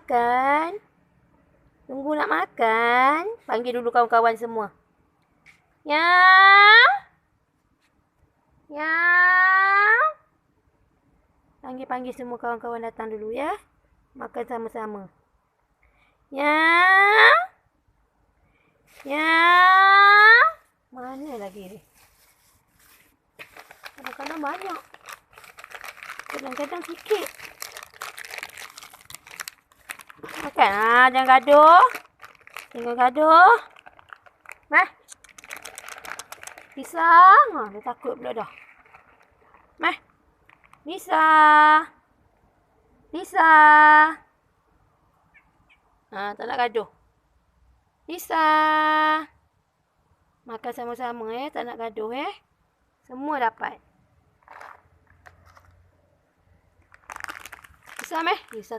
makan. Tunggu nak makan. Panggil dulu kawan-kawan semua. Ya. Ya. Panggil semua kawan-kawan datang dulu ya. Makan sama-sama. Ya. Ya. Mana lagi ni? Kadang-kadang banyak. Kadang-kadang sikit. Makan lah, jangan gaduh. Jangan gaduh. Mah. Lisa. Dia takut pula dah. Mah. Lisa. Lisa. Tak nak gaduh. Lisa. Makan sama-sama tak nak gaduh Semua dapat. Lisa Lisa